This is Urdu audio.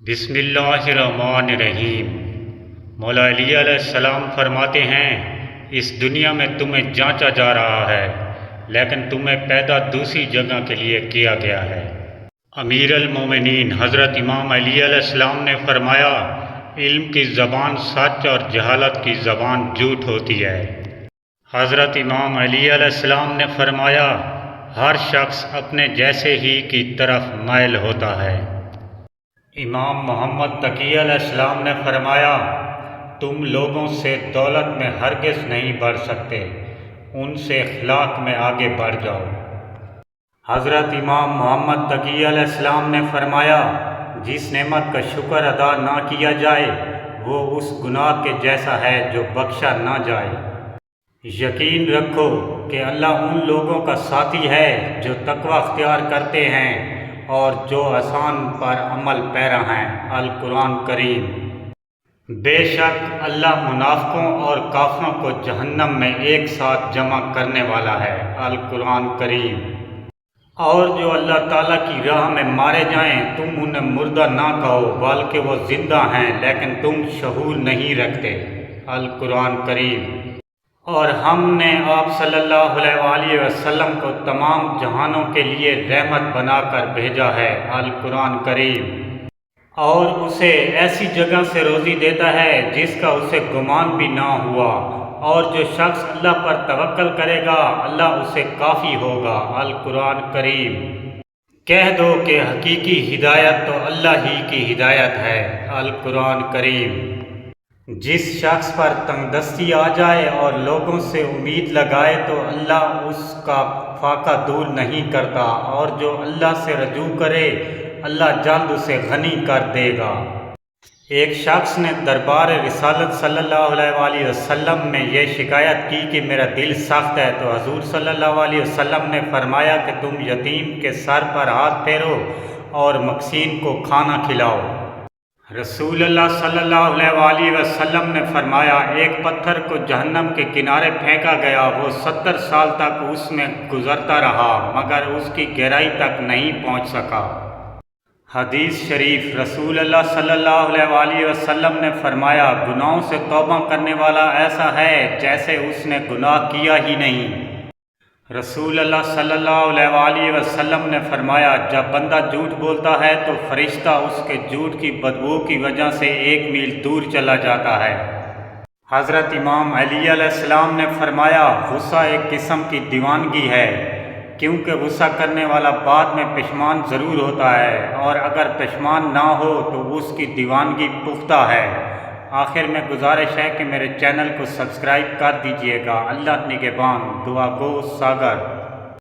بسم اللہ الرحمن الرحیم۔ مولا علی علیہ السلام فرماتے ہیں، اس دنیا میں تمہیں جانچا جا رہا ہے لیکن تمہیں پیدا دوسری جگہ کے لیے کیا گیا ہے۔ امیر المومنین حضرت امام علی علیہ السلام نے فرمایا، علم کی زبان سچ اور جہالت کی زبان جھوٹ ہوتی ہے۔ حضرت امام علی علیہ السلام نے فرمایا، ہر شخص اپنے جیسے ہی کی طرف مائل ہوتا ہے۔ امام محمد تقی علیہ السلام نے فرمایا، تم لوگوں سے دولت میں ہرگز نہیں بڑھ سکتے، ان سے اخلاق میں آگے بڑھ جاؤ۔ حضرت امام محمد تقی علیہ السلام نے فرمایا، جس نعمت کا شکر ادا نہ کیا جائے وہ اس گناہ کے جیسا ہے جو بخشا نہ جائے۔ یقین رکھو کہ اللہ ان لوگوں کا ساتھی ہے جو تقوی اختیار کرتے ہیں اور جو آسان پر عمل پیرا ہیں۔ القرآن کریم۔ بے شک اللہ منافقوں اور کافروں کو جہنم میں ایک ساتھ جمع کرنے والا ہے۔ القرآن کریم۔ اور جو اللہ تعالیٰ کی راہ میں مارے جائیں تم انہیں مردہ نہ کہو بلکہ وہ زندہ ہیں لیکن تم شعور نہیں رکھتے۔ القرآن کریم۔ اور ہم نے آپ صلی اللہ علیہ وآلہ وسلم کو تمام جہانوں کے لیے رحمت بنا کر بھیجا ہے۔ القرآن کریم۔ اور اسے ایسی جگہ سے روزی دیتا ہے جس کا اسے گمان بھی نہ ہوا، اور جو شخص اللہ پر توکل کرے گا اللہ اسے کافی ہوگا۔ القرآن کریم۔ کہہ دو کہ حقیقی ہدایت تو اللہ ہی کی ہدایت ہے۔ القرآن کریم۔ جس شخص پر تنگ دستی آ جائے اور لوگوں سے امید لگائے تو اللہ اس کا فاقہ دور نہیں کرتا، اور جو اللہ سے رجوع کرے اللہ جلد اسے غنی کر دے گا۔ ایک شخص نے دربار رسالت صلی اللہ علیہ وآلہ وسلم میں یہ شکایت کی کہ میرا دل سخت ہے، تو حضور صلی اللہ علیہ وسلم نے فرمایا کہ تم یتیم کے سر پر ہاتھ پھیرو اور مسکین کو کھانا کھلاؤ۔ رسول اللہ صلی اللہ علیہ وآلہ وسلم نے فرمایا، ایک پتھر کو جہنم کے کنارے پھینکا گیا، وہ 70 سال تک اس میں گزرتا رہا مگر اس کی گہرائی تک نہیں پہنچ سکا۔ حدیث شریف۔ رسول اللہ صلی اللہ علیہ وآلہ وسلم نے فرمایا، گناہوں سے توبہ کرنے والا ایسا ہے جیسے اس نے گناہ کیا ہی نہیں۔ رسول اللہ صلی اللہ علیہ وآلہ وسلم نے فرمایا، جب بندہ جھوٹ بولتا ہے تو فرشتہ اس کے جھوٹ کی بدبو کی وجہ سے 1 میل دور چلا جاتا ہے۔ حضرت امام علی علیہ السلام نے فرمایا، غصہ ایک قسم کی دیوانگی ہے، کیونکہ غصہ کرنے والا بعد میں پشیمان ضرور ہوتا ہے، اور اگر پشیمان نہ ہو تو اس کی دیوانگی پختہ ہے۔ آخر میں گزارش ہے کہ میرے چینل کو سبسکرائب کر دیجئے گا۔ اللہ نگہبان۔ دعا گو ساگر۔